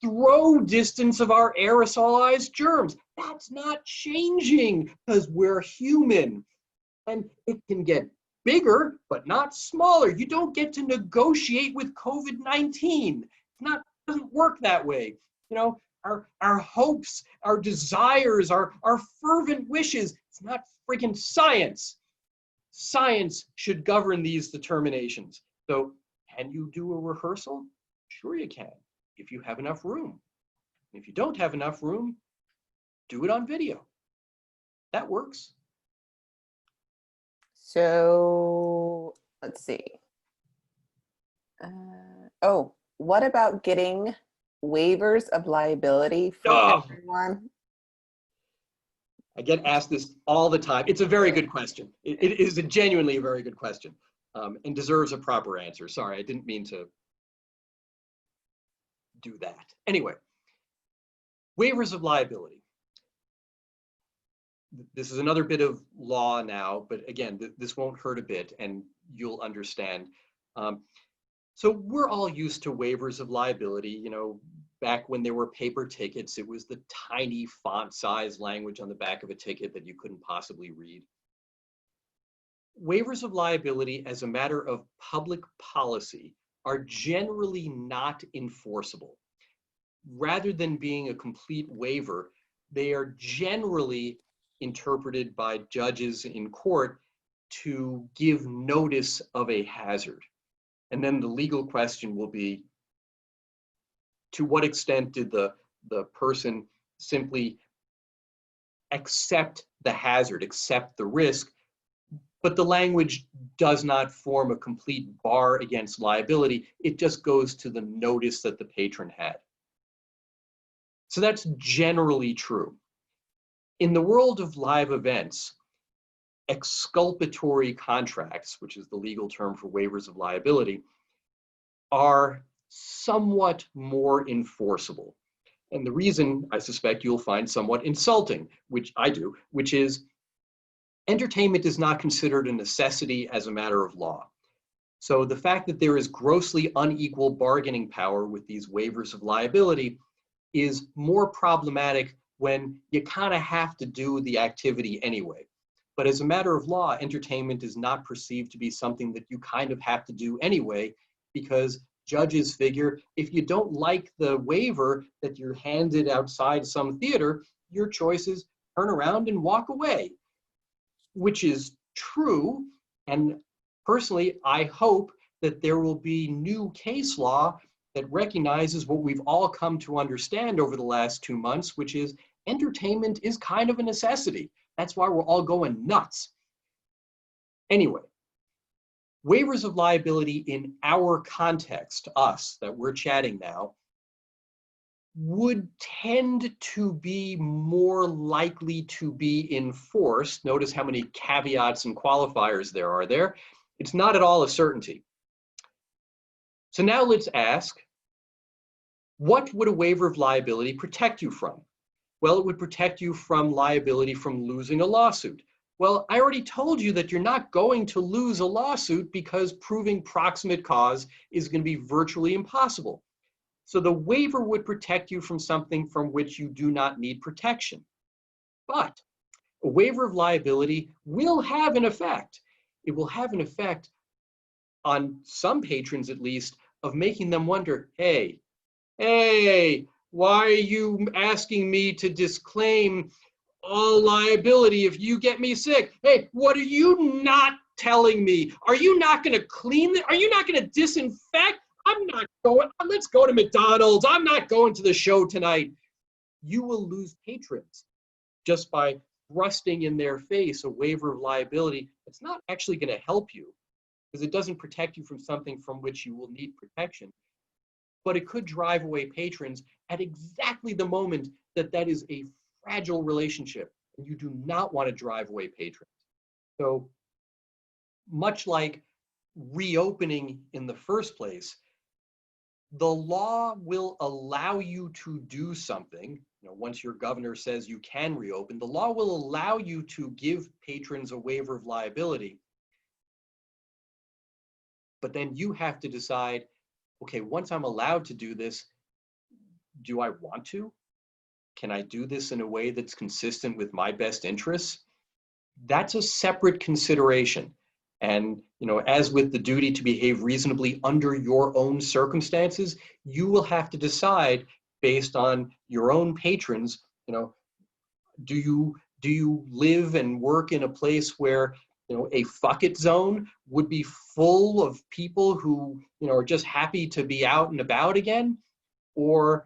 throw distance of our aerosolized germs. That's not changing because we're human. And it can get bigger, but not smaller. You don't get to negotiate with COVID-19. It doesn't work that way. Our hopes, our desires, our fervent wishes, it's not freaking science. Science should govern these determinations. So can you do a rehearsal? Sure you can, if you have enough room. If you don't have enough room, do it on video. That works. So let's see. What about getting waivers of liability for everyone? I get asked this all the time. It's a very good question. It is genuinely a very good question, and deserves a proper answer. Sorry, I didn't mean to do that. Anyway, waivers of liability. This is another bit of law now, but again, this won't hurt a bit and you'll understand. So we're all used to waivers of liability. Back when there were paper tickets, it was the tiny font size language on the back of a ticket that you couldn't possibly read. Waivers of liability as a matter of public policy are generally not enforceable. Rather than being a complete waiver, they are generally interpreted by judges in court to give notice of a hazard. And then the legal question will be, to what extent did the person simply accept the hazard, accept the risk, but the language does not form a complete bar against liability. It just goes to the notice that the patron had. So that's generally true. In the world of live events, exculpatory contracts, which is the legal term for waivers of liability, are somewhat more enforceable. And the reason, I suspect, you'll find somewhat insulting, which I do, which is entertainment is not considered a necessity as a matter of law. So the fact that there is grossly unequal bargaining power with these waivers of liability is more problematic when you kind of have to do the activity anyway. But as a matter of law, entertainment is not perceived to be something that you kind of have to do anyway, because judges figure if you don't like the waiver that you're handed outside some theater, your choice is turn around and walk away, which is true. And personally, I hope that there will be new case law that recognizes what we've all come to understand over the last 2 months, which is entertainment is kind of a necessity. That's why we're all going nuts. Anyway, waivers of liability in our context, us, that we're chatting now, would tend to be more likely to be enforced. Notice how many caveats and qualifiers there are there. It's not at all a certainty. So now let's ask, what would a waiver of liability protect you from? Well, it would protect you from liability from losing a lawsuit. Well, I already told you that you're not going to lose a lawsuit because proving proximate cause is going to be virtually impossible. So the waiver would protect you from something from which you do not need protection. But a waiver of liability will have an effect. It will have an effect on some patrons, at least, of making them wonder, hey, why are you asking me to disclaim all liability if you get me sick? Hey, what are you not telling me? Are you not going to clean it? Are you not going to disinfect? I'm not going. Let's go to McDonald's. I'm not going to the show tonight. You will lose patrons just by thrusting in their face a waiver of liability. It's not actually going to help you because it doesn't protect you from something from which you will need protection. But it could drive away patrons at exactly the moment that that is a fragile relationship, and you do not want to drive away patrons. So much like reopening in the first place, the law will allow you to do something. Once your governor says you can reopen, the law will allow you to give patrons a waiver of liability. But then you have to decide, okay, once I'm allowed to do this, do I want to? Can I do this in a way that's consistent with my best interests? That's a separate consideration. And as with the duty to behave reasonably under your own circumstances, you will have to decide based on your own patrons, do you live and work in a place where a fuck it zone would be full of people who are just happy to be out and about again? Or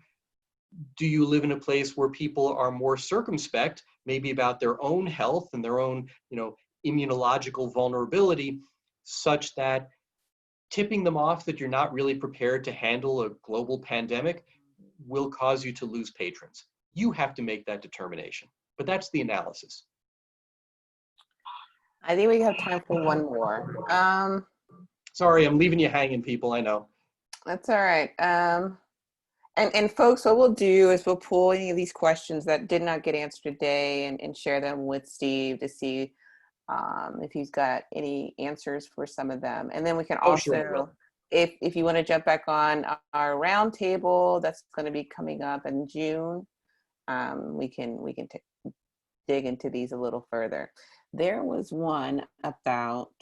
do you live in a place where people are more circumspect, maybe about their own health and their own immunological vulnerability, such that tipping them off that you're not really prepared to handle a global pandemic will cause you to lose patrons? You have to make that determination, but that's the analysis. I think we have time for one more. Sorry, I'm leaving you hanging, people, I know. That's all right. And folks, what we'll do is we'll pull any of these questions that did not get answered today and share them with Steve to see if he's got any answers for some of them. And then we can also, sure. if you want to jump back on our roundtable, that's going to be coming up in June. We can dig into these a little further. There was one about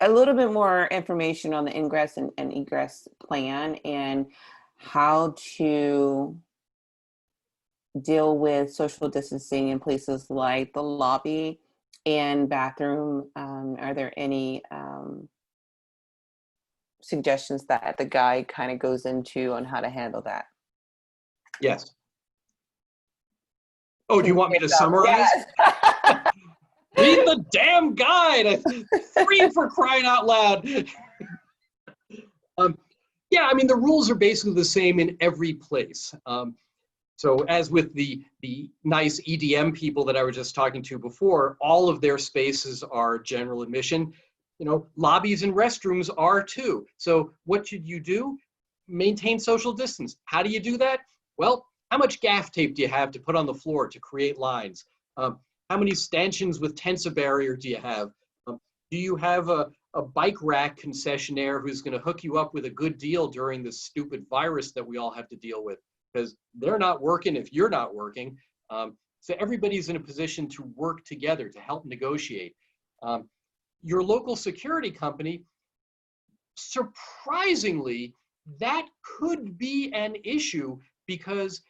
a little bit more information on the ingress and egress plan and how to deal with social distancing in places like the lobby and bathroom, are there any suggestions that the guide kind of goes into on how to handle that? Yes. Oh, do Can you you want me to give some? summarize? Yes. Read the damn guide. Free for crying out loud. Yeah, I mean, the rules are basically the same in every place. So as with the nice EDM people that I was just talking to before, all of their spaces are general admission. You know, lobbies and restrooms are too. So what should you do? Maintain social distance. How do you do that? Well, how much gaff tape do you have to put on the floor to create lines? How many stanchions with tensor barrier do you have? Do you have a bike rack concessionaire who's going to hook you up with a good deal during this stupid virus that we all have to deal with? Because they're not working if you're not working. So everybody's in a position to work together to help negotiate. Your local security company, surprisingly, that could be an issue because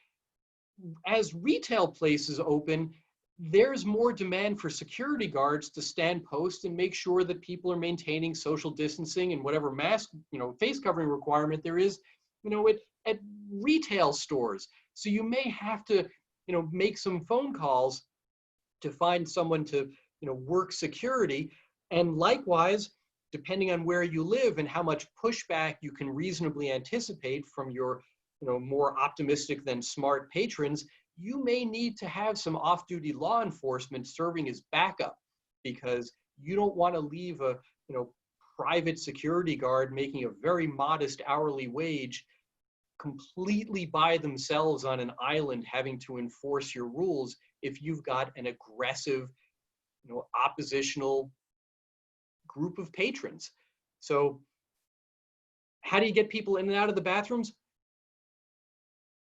as retail places open, there's more demand for security guards to stand post and make sure that people are maintaining social distancing and whatever mask, face covering requirement there is, at retail stores. So you may have to, make some phone calls to find someone to, work security. And likewise, depending on where you live and how much pushback you can reasonably anticipate from your, more optimistic than smart patrons, you may need to have some off-duty law enforcement serving as backup because you don't want to leave a, private security guard making a very modest hourly wage completely by themselves on an island having to enforce your rules if you've got an aggressive, oppositional group of patrons. So how do you get people in and out of the bathrooms?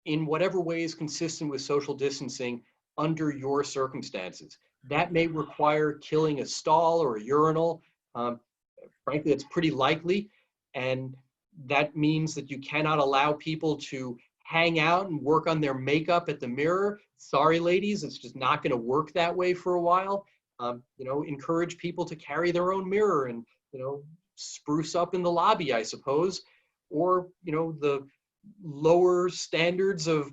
In whatever way is consistent with social distancing under your circumstances. That may require killing a stall or a urinal. Frankly, it's pretty likely. And that means that you cannot allow people to hang out and work on their makeup at the mirror. Sorry, ladies, it's just not going to work that way for a while. Encourage people to carry their own mirror and, spruce up in the lobby, I suppose. Or, the lower standards of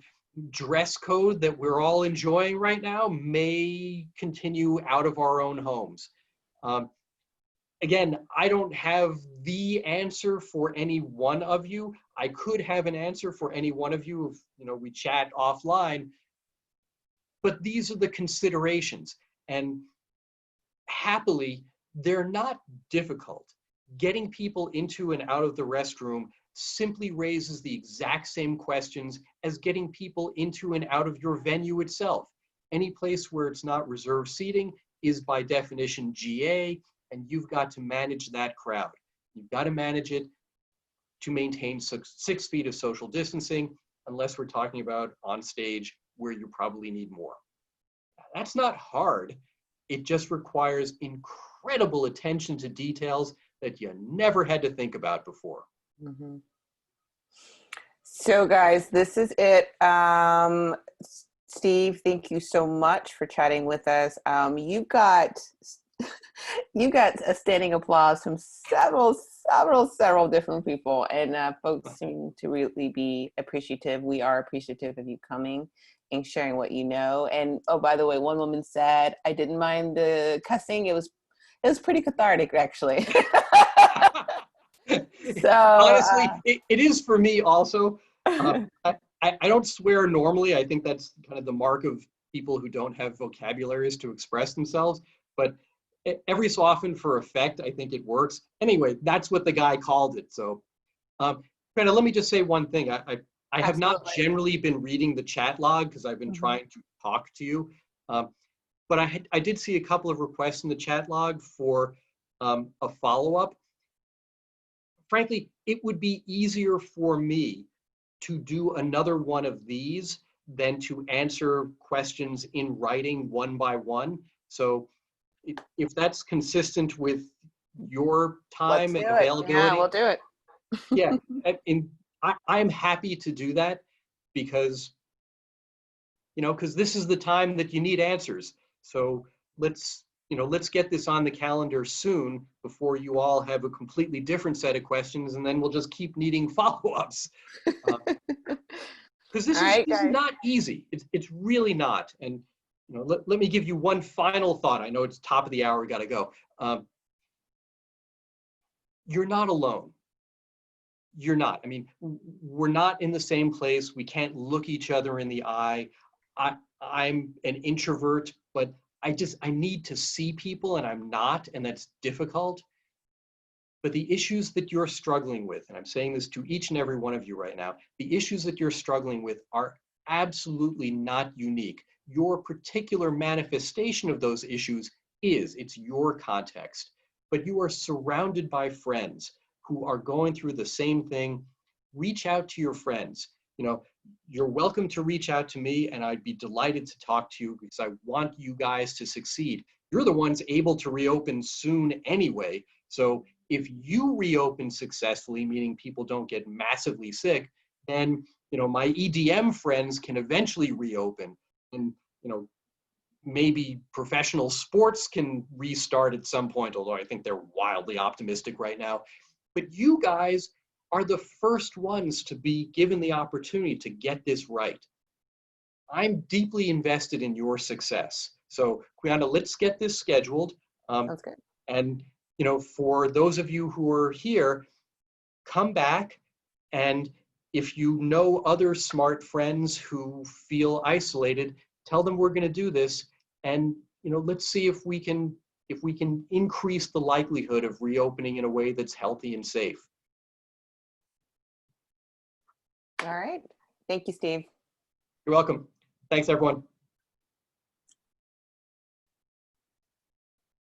dress code that we're all enjoying right now may continue out of our own homes. Again, I don't have the answer for any one of you. I could have an answer for any one of you if we chat offline, but these are the considerations. And happily, they're not difficult. Getting people into and out of the restroom simply raises the exact same questions as getting people into and out of your venue itself. Any place where it's not reserved seating is by definition GA, and you've got to manage that crowd. You've got to manage it to maintain 6 feet of social distancing, unless we're talking about on stage where you probably need more. That's not hard. It just requires incredible attention to details that you never had to think about before. Mm-hmm. So guys, this is it. Steve, thank you so much for chatting with us. You got a standing applause from several different people, and folks seem to really be appreciative. We are appreciative of you coming and sharing what you know. And oh, by the way, one woman said, I didn't mind the cussing. It was pretty cathartic, actually. So honestly, it is for me also. I don't swear normally. I think that's kind of the mark of people who don't have vocabularies to express themselves. But every so often, for effect, I think it works. Anyway, that's what the guy called it. So, Brenda, let me just say one thing. I have not generally been reading the chat log because I've been trying to talk to you. But I did see a couple of requests in the chat log for a follow-up. Frankly, it would be easier for me to do another one of these than to answer questions in writing one by one. So if that's consistent with your time and availability. Yeah, we'll do it. Yeah, I'm happy to do that because, because this is the time that you need answers. So let's let's get this on the calendar soon before you all have a completely different set of questions, and then we'll just keep needing follow-ups. Because this All right, is guys. not easy. It's really not. And let me give you one final thought. I know it's top of the hour, we got to go. You're not alone. You're not. I mean, we're not in the same place. We can't look each other in the eye. I'm an introvert, but I need to see people, and I'm not, and that's difficult. But the issues that you're struggling with, and I'm saying this to each and every one of you right now, the issues that you're struggling with are absolutely not unique. Your particular manifestation of those issues it's your context. But you are surrounded by friends who are going through the same thing. Reach out to your friends. You're welcome to reach out to me, and I'd be delighted to talk to you because I want you guys to succeed. You're the ones able to reopen soon anyway. So if you reopen successfully, meaning people don't get massively sick, then my EDM friends can eventually reopen, and maybe professional sports can restart at some point, although I think they're wildly optimistic right now. But you guys are the first ones to be given the opportunity to get this right. I'm deeply invested in your success. So, Quiana, let's get this scheduled. Sounds good. And, for those of you who are here, come back. And if you know other smart friends who feel isolated, tell them we're going to do this. And, let's see if we can increase the likelihood of reopening in a way that's healthy and safe. All right. Thank you, Steve. You're welcome. Thanks, everyone.